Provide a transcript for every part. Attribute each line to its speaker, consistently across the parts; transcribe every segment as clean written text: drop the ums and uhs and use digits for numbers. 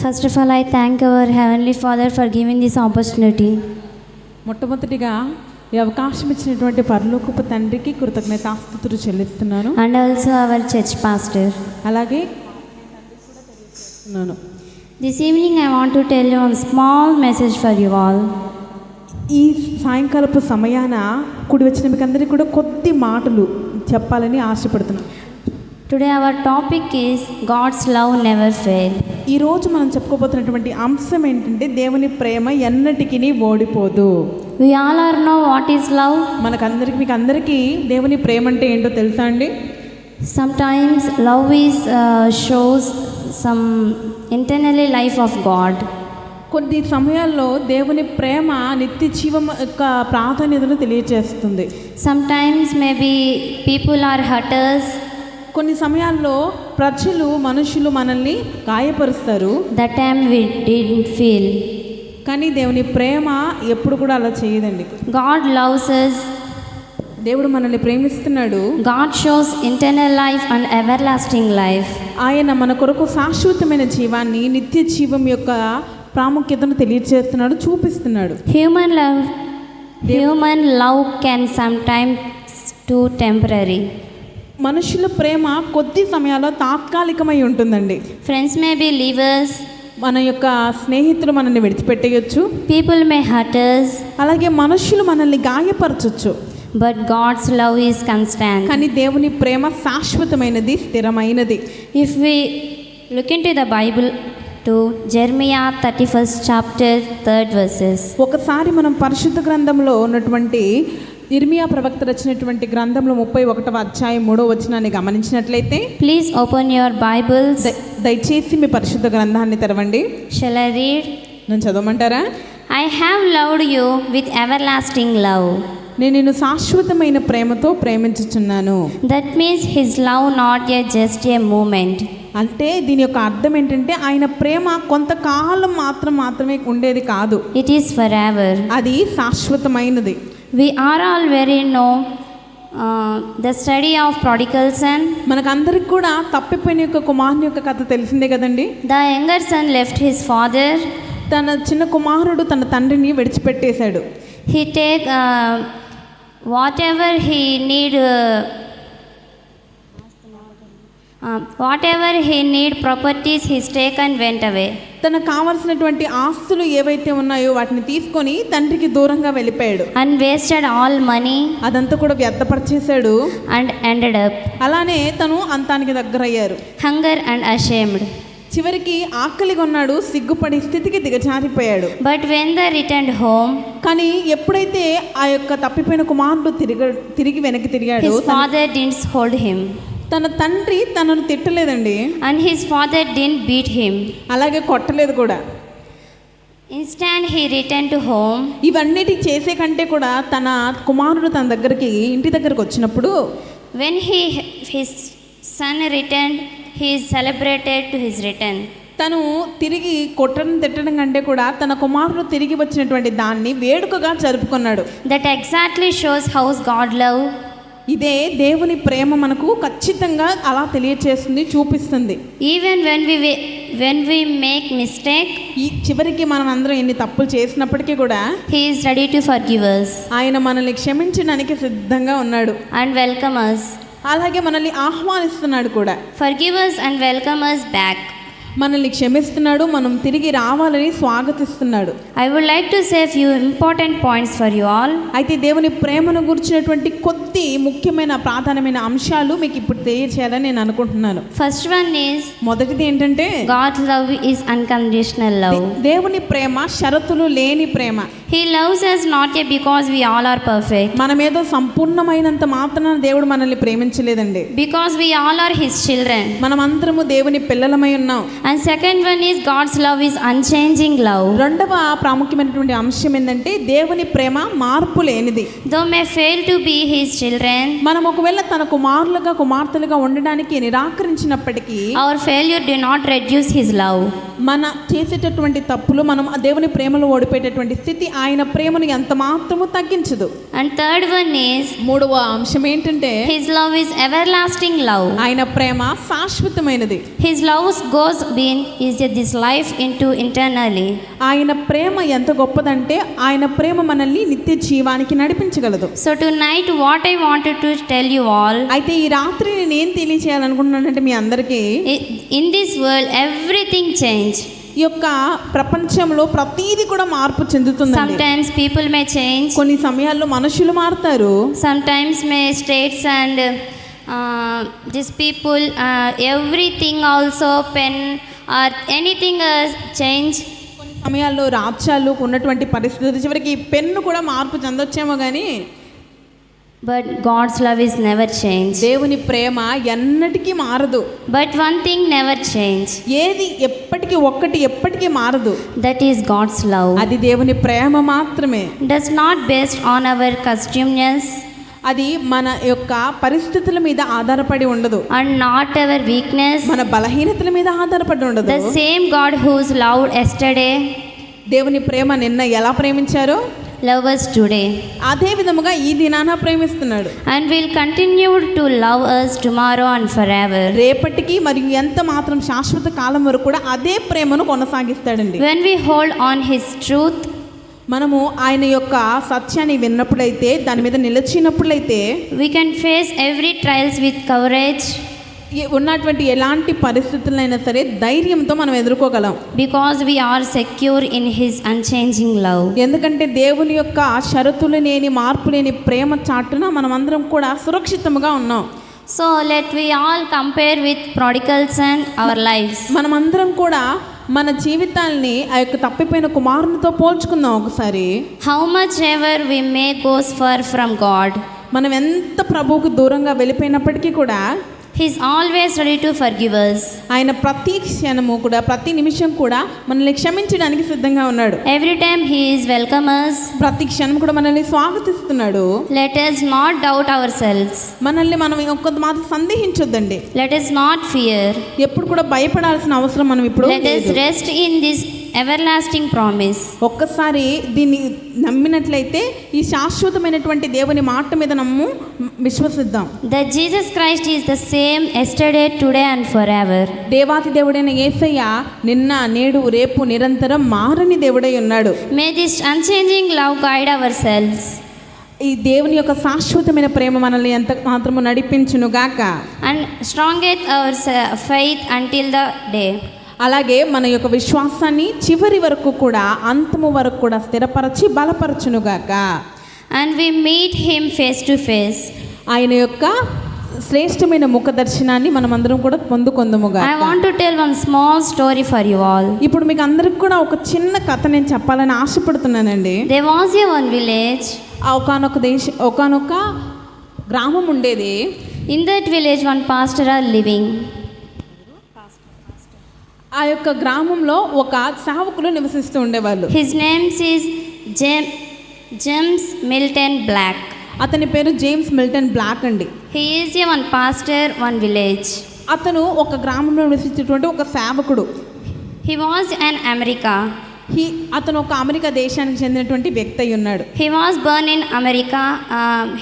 Speaker 1: First of all, I thank our Heavenly Father for giving this opportunity.
Speaker 2: మొట్టమొదటిగా ఈ అవకాశం ఇచ్చినటువంటి పరలోకపు తండ్రికి కృతజ్ఞతాస్తుతులు చెల్లిస్తున్నాను.
Speaker 1: And also our church pastor.
Speaker 2: అలాగే
Speaker 1: This evening I want to tell you one small message for you all.
Speaker 2: ఈ సాయంకాలపు సమయాన కూడి వచ్చిన మీకు అందరికీ కూడా కొద్ది మాటలు చెప్పాలని ఆశపడుతున్నాను.
Speaker 1: Today our topic is God's love never fail.
Speaker 2: ఈ రోజు మనం చెప్పుకోబోతున్నటువంటి అంశం ఏంటంటే దేవుని ప్రేమ ఎన్నటికీ ఓడిపోదు.
Speaker 1: We all are know what is love.
Speaker 2: మీకు అందరికీ దేవుని ప్రేమ అంటే ఏంటో తెలుసా అండి?
Speaker 1: Sometimes love is shows some internally life of God.
Speaker 2: కొన్ని సమయాల్లో దేవుని ప్రేమ నిత్య జీవం యొక్క ప్రాధాన్యతను తెలియజేస్తుంది.
Speaker 1: Sometimes maybe people are hurters.
Speaker 2: కొన్ని సమయాల్లో మనుషులు మనల్ని గాయపరుస్తారు.
Speaker 1: That time we didn't feel.
Speaker 2: కానీ దేవుని ప్రేమ ఎప్పుడు కూడా అలా చేయదండి.
Speaker 1: God loves us.
Speaker 2: దేవుడు మనల్ని ప్రేమిస్తున్నాడు.
Speaker 1: God shows internal life and everlasting life.
Speaker 2: ఆయన మన కొరకు శాశ్వతమైన జీవాన్ని, నిత్య జీవం యొక్క ప్రాముఖ్యతను తెలియజేస్తున్నాడు, చూపిస్తున్నాడు.
Speaker 1: Human love can sometimes too temporary.
Speaker 2: మనుషుల ప్రేమ కొద్ది సమయాల్లో తాత్కాలికమై ఉంటుందండి.
Speaker 1: Friends may be leavers.
Speaker 2: మన యొక్క స్నేహితులు మనల్ని విడిచిపెట్టేయచ్చు.
Speaker 1: People may hurt us.
Speaker 2: అలాగే మనుషులు మనల్ని గాయపరచొచ్చు.
Speaker 1: But God's love is constant.
Speaker 2: కానీ దేవుని ప్రేమ శాశ్వతమైనది, స్థిరమైనది.
Speaker 1: If we look into the Bible to Jeremiah 31st chapter 3rd verses.
Speaker 2: ఒకసారి మనం పరిశుద్ధ గ్రంథంలో ఉన్నటువంటి ఇర్మియా ప్రవక్త రచించినటువంటి గ్రంథంలో 31వ అధ్యాయం 3వ వచనాన్ని గమనించినట్లయితే,
Speaker 1: ప్లీజ్ ఓపెన్ యువర్ బైబిల్స్.
Speaker 2: దయచేసి మీ పరిశుద్ధ గ్రంథాన్ని తెరవండి.
Speaker 1: Shall I read?
Speaker 2: నేను చదవమంటారా?
Speaker 1: I have loved you with everlasting love.
Speaker 2: నేను నిన్ను శాశ్వతమైన ప్రేమతో ప్రేమించుచున్నాను.
Speaker 1: That means his love not just a moment.
Speaker 2: అంటే దీని యొక్క అర్థం ఏంటంటే ఆయన ప్రేమ కొంతకాలం మాత్రమే ఉండేది కాదు.
Speaker 1: It is forever.
Speaker 2: అది శాశ్వతమైనది.
Speaker 1: We are all very know the study of prodigal son.
Speaker 2: మనకందరికి కూడా తప్పిపోయిన యొక్క కుమారుని యొక్క కథ తెలిసిందే కదండి.
Speaker 1: The younger son left his father.
Speaker 2: తన చిన్న కుమారుడు తన తండ్రిని విడిచిపెట్టేశాడు.
Speaker 1: He take whatever he need properties he's taken went away.
Speaker 2: తనకు కావాల్సినటువంటి ఆస్తులు ఏవైతే ఉన్నాయో వాటిని తీసుకొని తండ్రికి దూరంగా వెళ్ళిపోయాడు.
Speaker 1: And wasted all money.
Speaker 2: అదంతా కూడా వ్యర్థపరిచేశాడు.
Speaker 1: And ended up.
Speaker 2: అలానే తను అంతానికి దగ్గరయ్యారు.
Speaker 1: Hunger and ashamed.
Speaker 2: చివరికి ఆకలిగా ఉన్నాడు, సిగ్గుపడి స్థితికి దిగజారిపోయాడు.
Speaker 1: But when they returned home,
Speaker 2: కానీ ఎప్పుడైతే ఆ యొక్క తప్పిపోయిన కుమారుడు తిరిగి వెనక్కి తిరిగాడు,
Speaker 1: his father didn't scold him.
Speaker 2: తన తండ్రి తనను తిట్టలేదండి.
Speaker 1: And his father didn't beat him.
Speaker 2: అలాగే కొట్టలేదు కూడా.
Speaker 1: Instead he returned to home.
Speaker 2: ఇవన్నిటి చేసే కంటే కూడా తన కుమారుడు తన దగ్గరికి ఇంటి దగ్గరకు వచ్చినప్పుడు,
Speaker 1: when his son returned, he celebrated to his return.
Speaker 2: తను తిరిగి కొట్టడం తిట్టడం కంటే కూడా తన కుమారుడు తిరిగి వచ్చినటువంటి దాన్ని వేడుకగా జరుపుకున్నాడు.
Speaker 1: That exactly shows how God love.
Speaker 2: ఇదే దేవుని ప్రేమ మనకు ఖచ్చితంగా అలా తెలియచేస్తుంది, చూపిస్తుంది.
Speaker 1: Even when we make mistake,
Speaker 2: ఈ చివరికి మనం అందరం ఎన్ని తప్పులు చేసినప్పటికీ కూడా
Speaker 1: he is ready to forgive us.
Speaker 2: ఆయన మనల్ని క్షమించడానికి సిద్ధంగా ఉన్నాడు.
Speaker 1: And welcome us.
Speaker 2: అలాగే మనల్ని ఆహ్వానిస్తున్నాడు కూడా.
Speaker 1: Forgive us and welcome us back.
Speaker 2: మనల్ని క్షమిస్తున్నాడు, మనం తిరిగి రావాలని స్వాగతిస్తున్నాడు.
Speaker 1: I would like to say a few important points for you all.
Speaker 2: అయితే దేవుని ప్రేమను గురించినటువంటి కొద్ది ముఖ్యమైన ప్రాధాన్యమైన అంశాలు మీకు ఇప్పుడు తెలియచేయాలని నేను అనుకుంటున్నాను.
Speaker 1: First one is,
Speaker 2: మొదటిది ఏంటంటే
Speaker 1: God's love is unconditional love.
Speaker 2: దేవుని ప్రేమ షరతులు లేని ప్రేమ.
Speaker 1: He loves us not because we all are perfect.
Speaker 2: మనమేదో సంపూర్ణమైనంత మాత్రాన దేవుడు మనల్ని ప్రేమించలేదండి.
Speaker 1: Because we all are his children.
Speaker 2: మనమందరము దేవుని పిల్లలమై ఉన్నాం.
Speaker 1: And second one is God's love is unchanging love.
Speaker 2: రెండవ ప్రాముఖ్యమైనటువంటి అంశం ఏంటంటే దేవుని ప్రేమ మార్పు లేనిది.
Speaker 1: Though may fail to be his children,
Speaker 2: మనం ఒకవేళ తన కుమారులుగా కుమార్తెలుగా ఉండడానికి నిరాకరించినప్పటికీ
Speaker 1: our failure do not reduce his love.
Speaker 2: మన చేసేటటువంటి తప్పులు మనం ఆ దేవుని ప్రేమలో ఓడిపోయేటటువంటి స్థితి ఆయన ప్రేమను ఎంత మాత్రము తగ్గించదు.
Speaker 1: And third one is,
Speaker 2: మూడవ అంశం ఏంటంటే
Speaker 1: His love is everlasting love.
Speaker 2: ఆయన ప్రేమ శాశ్వతమైనది.
Speaker 1: His love goes beyond is this life into eternally.
Speaker 2: ఆయన ప్రేమ ఎంత గొప్పదంటే ఆయన ప్రేమ మనల్ని నిత్య జీవానికి నడిపించగలదు.
Speaker 1: So tonight what I wanted to tell you all,
Speaker 2: అయితే ఈ రాత్రి నేను ఏం తెలియచేయాలనుకుంటున్నానంటే మీ అందరికీ,
Speaker 1: in this world everything change.
Speaker 2: ఈ యొక్క ప్రపంచంలో ప్రతీది కూడా మార్పు చెందుతుంది.
Speaker 1: Sometimes people may change,
Speaker 2: కొన్ని సమయాల్లో మనుషులు మారుతారు.
Speaker 1: sometimes may states and these people everything also pen or anything change.
Speaker 2: కొన్ని సమయాల్లో రాజ్యాలు ఉన్నటువంటి పరిస్థితులు చివరికి పెన్ను కూడా మార్పు చెందొచ్చేమో కానీ
Speaker 1: but God's love is never change.
Speaker 2: దేవుని ప్రేమ ఎన్నటికీ మారదు.
Speaker 1: But one thing never change.
Speaker 2: ఏది ఎప్పటికీ మారదు.
Speaker 1: That is God's love.
Speaker 2: అది దేవుని ప్రేమ మాత్రమే.
Speaker 1: Does not based on our costumeness
Speaker 2: అది మన యొక్క పరిస్థితుల మీద ఆధారపడి ఉండదు.
Speaker 1: and not our weakness.
Speaker 2: మన బలహీనతల మీద ఆధారపడి ఉండదు.
Speaker 1: The same God who's loved yesterday
Speaker 2: దేవుని ప్రేమ నిన్న ఎలా ప్రేమించారో
Speaker 1: love us today
Speaker 2: అదే విధముగా ఈ దినాన ప్రేమిస్తున్నాడు.
Speaker 1: and will continue to love us tomorrow and forever.
Speaker 2: రేపటికి మరియు ఎంత మాత్రం శాశ్వత కాలం వరకు కూడా అదే ప్రేమను కొనసాగిస్తాడండి.
Speaker 1: When we hold on His truth,
Speaker 2: మనము ఆయన యొక్క సత్యాన్ని విన్నప్పుడైతే దాని మీద నిలిచినప్పుడైతే
Speaker 1: we can face every trials with courage
Speaker 2: ఉన్నటువంటి ఎలాంటి పరిస్థితులైనా సరే ధైర్యంతో మనం ఎదుర్కోగలం.
Speaker 1: because we are secure in His unchanging love.
Speaker 2: ఎందుకంటే దేవుని యొక్క షరతులు లేని మార్పు లేని ప్రేమ చాటున మనమందరం కూడా సురక్షితంగా ఉన్నాం.
Speaker 1: So let we all compare with prodigal son our lives.
Speaker 2: మనమందరం కూడా మన జీవితాల్ని ఆ యొక్క తప్పిపోయిన కుమారునితో పోల్చుకుందాం ఒకసారి.
Speaker 1: How much ever we may goes far from God,
Speaker 2: మనం ఎంత ప్రభువుకు దూరంగా వెళ్ళిపోయినప్పటికీ కూడా
Speaker 1: He's always ready to forgive us.
Speaker 2: ఆయన ప్రతి క్షణము కూడా ప్రతి నిమిషం కూడా మనల్ని క్షమించడానికి సిద్ధంగా ఉన్నాడు.
Speaker 1: Every time He is welcome us.
Speaker 2: ప్రతి క్షణం కూడా మనల్ని స్వాగతిస్తున్నాడు.
Speaker 1: Let us not doubt ourselves.
Speaker 2: మనల్ని మనం ఒక్క మాట సందేహించొద్దండి.
Speaker 1: Let us not fear.
Speaker 2: ఎప్పుడు కూడా భయపడాల్సిన అవసరం మనం ఇప్పుడు
Speaker 1: Let us rest in this everlasting promise.
Speaker 2: ఒక్కసారి దీన్ని నమ్మినట్లయితే ఈ శాశ్వతమైనటువంటి దేవుని మాట మీద విశ్వసిద్దాం.
Speaker 1: That Jesus Christ is the same yesterday, today and forever.
Speaker 2: దేవాతి దేవుడైన యేసయ్య నిన్న నేడు రేపు నిరంతరం మారని దేవుడై ఉన్నాడు.
Speaker 1: May this unchanging love guide ourselves.
Speaker 2: ఈ దేవుని యొక్క శాశ్వతమైన ప్రేమ మనల్ని ఎంత మాత్రము నడిపించును గాక.
Speaker 1: And strengthen our faith until the day.
Speaker 2: అలాగే మన యొక్క విశ్వాసాన్ని చివరి వరకు కూడా అంతము వరకు కూడా స్థిరపరచి బలపరచునుగాక.
Speaker 1: And we meet Him face to face.
Speaker 2: ఆయన యొక్క శ్రేష్టమైన ముఖ దర్శనాన్ని మనమందరం కూడా పొందుకొందుముగా.
Speaker 1: I want to tell one small story for you all.
Speaker 2: ఇప్పుడు మీకు అందరికి కూడా ఒక చిన్న కథ నేను చెప్పాలని ఆశపడుతున్నానండి.
Speaker 1: There was a one village.
Speaker 2: ఒకానొక గ్రామం ఉండేది.
Speaker 1: In that village one pastor are living.
Speaker 2: ఆ యొక్క గ్రామంలో ఒక సేవకులు నివసిస్తూ ఉండేవాళ్ళు.
Speaker 1: His name is James Milton Black.
Speaker 2: అతని పేరు జేమ్స్ మిల్టన్ బ్లాక్ అండి.
Speaker 1: He is a one pastor, one village.
Speaker 2: అతను ఒక గ్రామంలో నివసించేటువంటి ఒక సేవకుడు.
Speaker 1: He was in America.
Speaker 2: అతను ఒక అమెరికా దేశానికి చెందినటువంటి వ్యక్తి అయి ఉన్నాడు.
Speaker 1: He was born in America.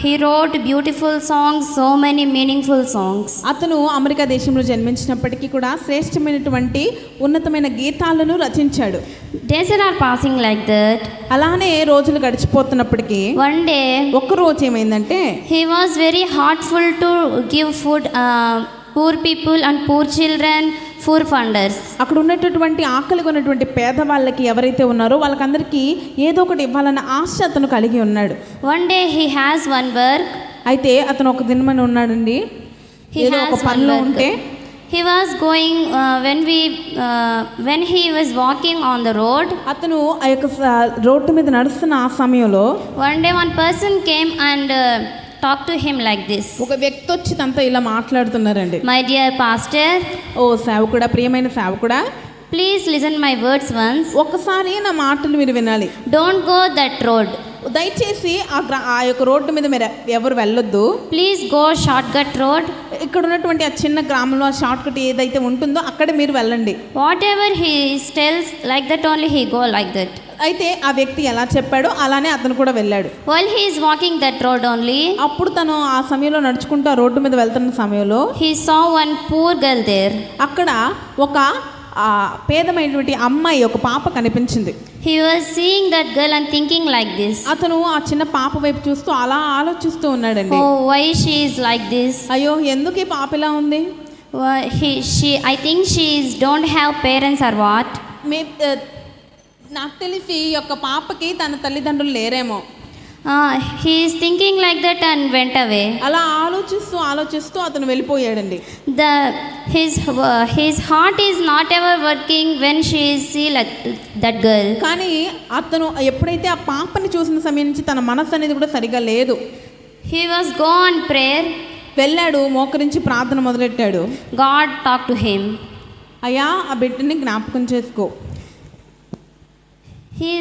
Speaker 1: He wrote beautiful songs, so many meaningful songs.
Speaker 2: అతను అమెరికా దేశంలో జన్మించినప్పటికీ కూడా శ్రేష్టమైనటువంటి ఉన్నతమైన గీతాలను రచించాడు.
Speaker 1: Days are passing like that.
Speaker 2: అలానే రోజులు గడిచిపోతున్నప్పటికీ
Speaker 1: One day,
Speaker 2: ఒక్క రోజు ఏమైందంటే
Speaker 1: he was very heartful to give food poor people and poor children, poor funders.
Speaker 2: అక్కడ ఉన్నటువంటి ఆకలిగా ఉన్నటువంటి పేదవాళ్ళకి ఎవరైతే ఉన్నారో వాళ్ళకందరికీ ఏదో ఒకటి ఇవ్వాలన్న ఆశ అతను కలిగి ఉన్నాడు.
Speaker 1: One day he has one work.
Speaker 2: అయితే అతను ఒక దినమని ఉన్నాడండి. ఏదో ఒక పనిలో ఉంటే
Speaker 1: he was going when he was walking on the road.
Speaker 2: అతను ఆ యొక్క రోడ్డు మీద నడుస్తున్న ఆ సమయంలో
Speaker 1: one day one person came and talk to him like this.
Speaker 2: ఒక వ్యక్తి వచ్చి తనతో ఇలా మాట్లాడుతున్నారండి.
Speaker 1: My dear pastor,
Speaker 2: ఓ సేవకుడా, ప్రియమైన సేవకుడా,
Speaker 1: please listen my words once.
Speaker 2: ఒక్కసారి నా మాటలు మీరు వినాలి.
Speaker 1: Don't go that road.
Speaker 2: దయచేసి ఆ యొక్క రోడ్డు మీద మీరు ఎవరు వెళ్ళొద్దు.
Speaker 1: Please go short cut road.
Speaker 2: ఇక్కడ ఉన్నటువంటి ఆ చిన్న గ్రామంలో ఆ షార్ట్ కట్ ఏదైతే ఉంటుందో అక్కడ మీరు వెళ్ళండి.
Speaker 1: Whatever he tells, like that only he go like that.
Speaker 2: అయితే ఆ వ్యక్తి ఎలా చెప్పాడో అలానే అతను కూడా వెళ్ళాడు.
Speaker 1: While he is walking that road only,
Speaker 2: అప్పుడు తను ఆ సమయంలో నడుచుకుంటూ ఆ రోడ్డు మీద వెళ్తున్న సమయంలో
Speaker 1: he saw one poor girl there.
Speaker 2: అక్కడ ఒక పేదమైనటువంటి అమ్మాయి, ఒక పాప కనిపించింది.
Speaker 1: He was seeing that girl and thinking like this.
Speaker 2: అతను ఆ చిన్న పాప వైపు చూస్తూ అలా ఆలోచిస్తూ ఉన్నాడండి.
Speaker 1: Oh, why she is like this?
Speaker 2: అయ్యో, ఎందుకు ఈ పాప ఇలా ఉంది?
Speaker 1: I think she don't have parents or what?
Speaker 2: నాకు తెలిసి ఈ యొక్క పాపకి తన తల్లిదండ్రులు లేరేమో.
Speaker 1: He is thinking like that and went away.
Speaker 2: అలా ఆలోచిస్తూ అతను వెళ్ళిపోయాడండి.
Speaker 1: His heart is not ever working when she see like that girl.
Speaker 2: కానీ అతను ఎప్పుడైతే ఆ పాపని చూసిన సమయం నుంచి తన మనసు అనేది కూడా సరిగా లేదు.
Speaker 1: He was go on prayer.
Speaker 2: వెళ్ళాడు, మోకరించి ప్రార్థన మొదలెట్టాడు.
Speaker 1: God talked to him.
Speaker 2: అయ్యా, ఆ బిడ్డని జ్ఞాపకం చేసుకో.
Speaker 1: He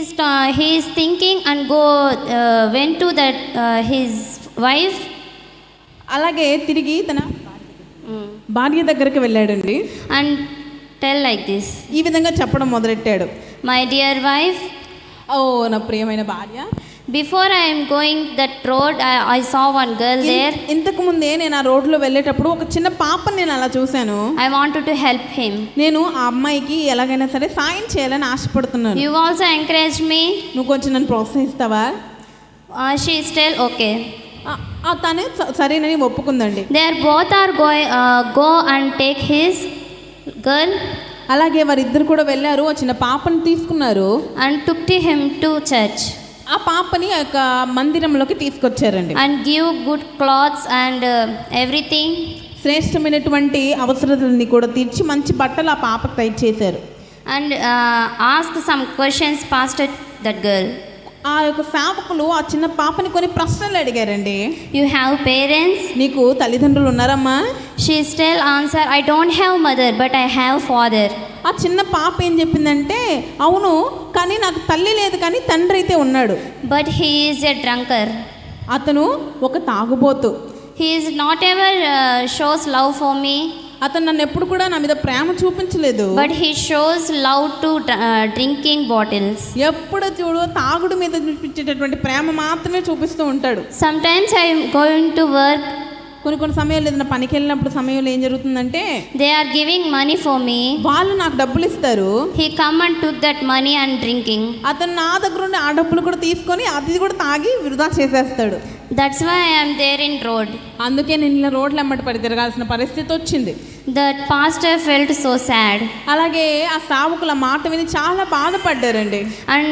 Speaker 1: is thinking and went to that his wife.
Speaker 2: అలాగే తిరిగి తన భార్య దగ్గరికి వెళ్ళాడండి.
Speaker 1: And tell like this.
Speaker 2: ఈ విధంగా చెప్పడం మొదలెట్టాడు.
Speaker 1: My dear wife,
Speaker 2: ఓ నా ప్రియమైన భార్య,
Speaker 1: before I am going that road, I saw one girl there.
Speaker 2: ఇంతకు ముందే నేను ఆ రోడ్లో వెళ్ళేటప్పుడు ఒక చిన్న పాపని నేను అలా చూశాను.
Speaker 1: I wanted to help him.
Speaker 2: నేను ఆ అమ్మాయికి ఎలాగైనా సరే సాయం చేయాలని ఆశపడుతున్నాను.
Speaker 1: You also encourage me.
Speaker 2: నువ్వు కొంచెం నన్ను ప్రోత్సహిస్తావా?
Speaker 1: She is still okay.
Speaker 2: తనే సరేనని ఒప్పుకుందండి.
Speaker 1: They both are go and take his girl.
Speaker 2: అలాగే వారిద్దరు కూడా వెళ్ళారు, ఆ చిన్న పాపని తీసుకున్నారు
Speaker 1: and took him to church.
Speaker 2: ఆ పాపని ఆ యొక్క మందిరంలోకి తీసుకొచ్చారండి.
Speaker 1: And give good clothes and everything.
Speaker 2: శ్రేష్టమైనటువంటి అవసరాలన్నీ కూడా తీర్చి మంచి బట్టలు ఆ పాపకు దయచేశారు.
Speaker 1: And ask some questions pastor that girl.
Speaker 2: ఆ యొక్క సేవకులు ఆ చిన్న పాపని కొన్ని ప్రశ్నలు అడిగారండి.
Speaker 1: You have parents?
Speaker 2: నీకు తల్లిదండ్రులు ఉన్నారమ్మా?
Speaker 1: She still answer, I don't have mother but I have father.
Speaker 2: ఆ చిన్న పాప ఏం చెప్పిందంటే, అవును కానీ నాకు తల్లి లేదు కానీ తండ్రి అయితే ఉన్నాడు.
Speaker 1: But he is a drunkard.
Speaker 2: అతను ఒక తాగుబోతు.
Speaker 1: He is not ever shows love for me.
Speaker 2: అతను నన్ను ఎప్పుడు కూడా నా మీద ప్రేమ చూపించలేదు.
Speaker 1: But he shows love to drinking bottles.
Speaker 2: ఎప్పుడు చూడు తాగుడు మీద చూపించేటటువంటి ప్రేమ మాత్రమే చూపిస్తూ ఉంటాడు.
Speaker 1: Sometimes I am going to work.
Speaker 2: కొన్ని సమయాలు ఏదైనా పనికి వెళ్ళినప్పుడు సమయంలో ఏం జరుగుతుందంటే,
Speaker 1: they are giving money for me.
Speaker 2: వాళ్ళు నాకు డబ్బులు ఇస్తారు.
Speaker 1: He come and took that money and drinking.
Speaker 2: అతను నా దగ్గర ఉండి ఆ డబ్బులు కూడా తీసుకొని అది కూడా తాగి వృధా చేసేస్తాడు.
Speaker 1: That's why I am there in road.
Speaker 2: అందుకే నేను ఇలా రోడ్ల వెంబడి పడి తిరగాల్సిన పరిస్థితి వచ్చింది.
Speaker 1: That pastor felt so sad.
Speaker 2: అలాగే ఆ సేవకుల మాట విని చాలా బాధపడ్డారండి.
Speaker 1: And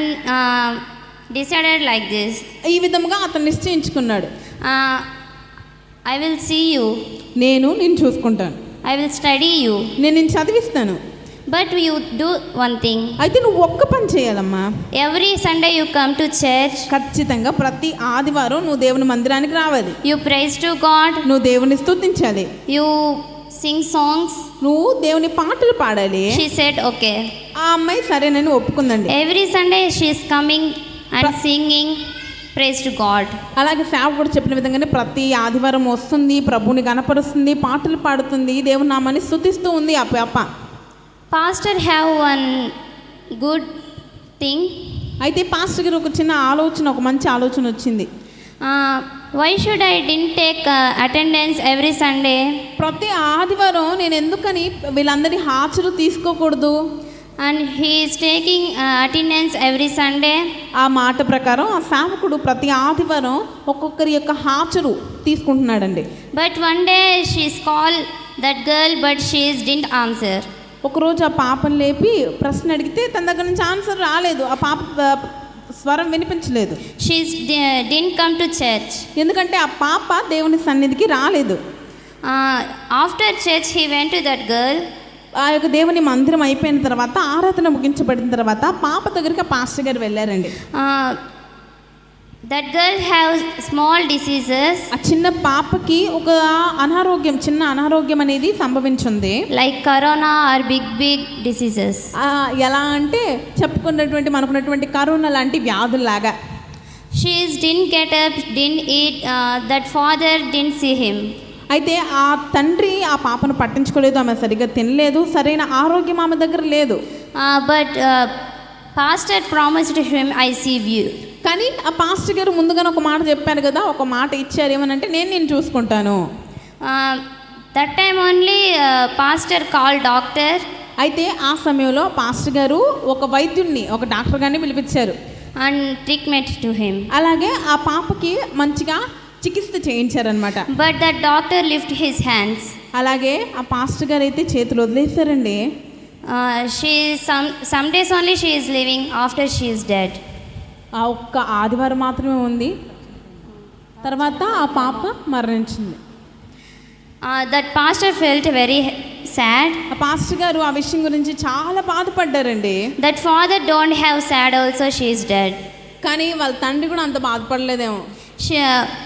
Speaker 1: decided like this.
Speaker 2: ఈ విధంగా అతను నిశ్చయించుకున్నాడు.
Speaker 1: I will see you.
Speaker 2: నేను చూసుకుంటాను.
Speaker 1: I will study you.
Speaker 2: నేను చదివిస్తాను.
Speaker 1: But you do one thing.
Speaker 2: అయితే నువ్వు ఒక్క పని చేయాలమ్మా.
Speaker 1: Every Sunday you come to church.
Speaker 2: ఖచ్చితంగా ప్రతి ఆదివారం నువ్వు దేవుని మందిరానికి రావాలి.
Speaker 1: You praise to God.
Speaker 2: నువ్వు దేవుని స్తుతించాలి.
Speaker 1: You sing songs.
Speaker 2: నువ్వు దేవుని పాటలు పాడాలి.
Speaker 1: She said okay.
Speaker 2: ఆ అమ్మాయి సరేనని ఒప్పుకుందండి.
Speaker 1: Every Sunday she is coming and singing praise to God.
Speaker 2: అలాగే సేవకుడు చెప్పిన విధంగానే ప్రతి ఆదివారం వస్తుంది, ప్రభుని గణపరుస్తుంది, పాటలు పాడుతుంది, దేవుని నామాన్ని స్తుతిస్తూ ఉంది ఆ పాప.
Speaker 1: Pastor have one good thing.
Speaker 2: అయితే పాస్టర్ గారు ఒక చిన్న ఆలోచన, ఒక మంచి ఆలోచన వచ్చింది.
Speaker 1: Why should I didn't take attendance every Sunday?
Speaker 2: ప్రతి ఆదివారం నేను ఎందుకని వీళ్ళందరి హాజరు తీసుకోకూడదు?
Speaker 1: And he is taking attendance every Sunday.
Speaker 2: ఆ మాట ప్రకారం ఆ సేవకుడు ప్రతి ఆదివారం ఒక్కొక్కరి యొక్క హాజరు తీసుకుంటున్నాడండి.
Speaker 1: But one day she is called that girl but she didn't answer.
Speaker 2: ఒకరోజు ఆ పాపను లేపి ప్రశ్న అడిగితే తన దగ్గర నుంచి ఆన్సర్ రాలేదు. ఆ పాప స్వరం వినిపించలేదు.
Speaker 1: She didn't come to church.
Speaker 2: ఎందుకంటే ఆ పాప దేవుని సన్నిధికి రాలేదు.
Speaker 1: After church he went to that girl.
Speaker 2: ఆ యొక్క దేవుని మందిరం అయిపోయిన తర్వాత, ఆరాధన ముగించబడిన తర్వాత పాప దగ్గరికి పాస్టర్ గారు వెళ్ళారండి.
Speaker 1: That girl has small diseases.
Speaker 2: ఆ చిన్న పాపకి ఒక చిన్న అనారోగ్యం అనేది సంభవించింది.
Speaker 1: Like corona or big diseases.
Speaker 2: ఎలా అంటే చెప్పుకున్నటువంటి మనకున్నటువంటి కరోనా లాంటి వ్యాధుల్లాగా.
Speaker 1: She didn't get up, didn't eat. That father didn't see him.
Speaker 2: అయితే ఆ తండ్రి ఆ పాపను పట్టించుకోలేదు, ఆమె సరిగ్గా తినలేదు, సరైన ఆరోగ్యం ఆమె దగ్గర లేదు.
Speaker 1: But pastor promised him, I see you.
Speaker 2: కానీ ఆ పాస్టర్ గారు ముందుగానే ఒక మాట చెప్పారు కదా, ఒక మాట ఇచ్చారు, ఏమనంటే నేను చూసుకుంటాను.
Speaker 1: That time only pastor called doctor.
Speaker 2: అయితే ఆ సమయంలో పాస్టర్ గారు ఒక వైద్యుడిని, ఒక డాక్టర్ గారిని పిలిపించారు
Speaker 1: and treatment to him.
Speaker 2: అలాగే ఆ పాపకి మంచిగా చికిత్స చేయించారనమాట.
Speaker 1: But that doctor lift his hands.
Speaker 2: అలాగే ఆ పాస్టర్ గారు అయితే చేతులు వదిలేశారండి.
Speaker 1: She some days only she is living, after she is dead.
Speaker 2: ఆ ఒక్క ఆదివారం మాత్రమే ఉంది, తర్వాత ఆ పాప మరణించింది.
Speaker 1: That pastor felt very sad.
Speaker 2: ఆ పాస్టర్ గారు ఆ విషయం గురించి చాలా బాధపడ్డారండి.
Speaker 1: That father don't have sad also, she is dead.
Speaker 2: కానీ వాళ్ళ తండ్రి కూడా అంత బాధపడలేదేమో.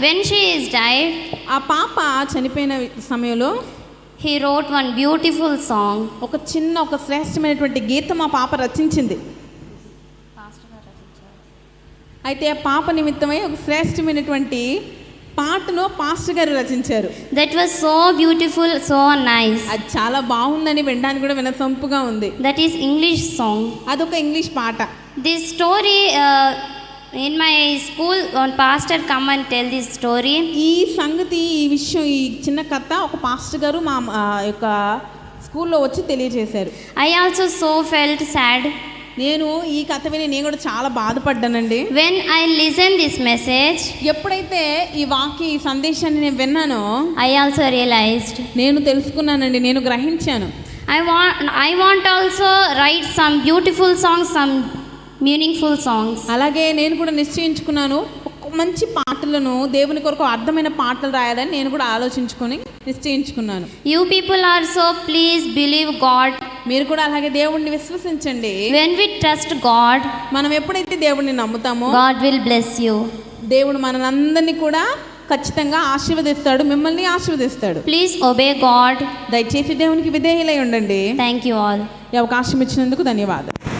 Speaker 1: When she is died,
Speaker 2: ఆ పాప చనిపోయిన సమయంలో
Speaker 1: he wrote one beautiful song.
Speaker 2: ఒక శ్రేష్టమైనటువంటి గీతం ఆ పాప రచించింది. అయితే ఆ పాప నిమిత్తమై ఒక శ్రేష్టమైనటువంటి పాటను పాస్టర్ గారు రచించారు.
Speaker 1: That was so beautiful, so nice.
Speaker 2: అది చాలా బాగుందని వినడానికి కూడా వినసొంపుగా ఉంది.
Speaker 1: That is English song.
Speaker 2: అదొక ఇంగ్లీష్ పాట.
Speaker 1: This story in my school, one pastor come and tell this story.
Speaker 2: ఈ సంగతి, ఈ విషయం, ఈ చిన్న కథ ఒక పాస్టర్ గారు మా యొక్క స్కూల్లో వచ్చి తెలియజేశారు.
Speaker 1: I also so felt sad.
Speaker 2: నేను ఈ కథ విని నేను కూడా చాలా బాధపడ్డానండి.
Speaker 1: When I listened this message,
Speaker 2: ఎప్పుడైతే ఈ ఈ సందేశాన్ని నేను విన్నానో,
Speaker 1: I also realized,
Speaker 2: నేను తెలుసుకున్నానండి, నేను గ్రహించాను.
Speaker 1: I want also write some beautiful songs, some meaningful songs.
Speaker 2: అలాగే నేను కూడా నిశ్చయించుకున్నాను, మంచి పాటలను, దేవుని కొరకు అర్థమైన పాటలు రాయాలని నేను కూడా ఆలోచించుకొని నిశ్చయించుకున్నాను.
Speaker 1: You people also please believe God.
Speaker 2: మీరు కూడా అలాగే దేవుణ్ణి విశ్వసించండి.
Speaker 1: When we trust God,
Speaker 2: మనం ఎప్పుడైతే దేవుణ్ణి నమ్ముతామో
Speaker 1: God will bless you.
Speaker 2: దేవుడు మనందరినీ కూడా ఖచ్చితంగా ఆశీర్వదిస్తాడు, మిమ్మల్ని ఆశీర్వదిస్తాడు.
Speaker 1: Please obey God.
Speaker 2: దయచేసి దేవునికి విధేయులై ఉండండి.
Speaker 1: Thank you all.
Speaker 2: ఈ అవకాశం ఇచ్చినందుకు ధన్యవాదాలు.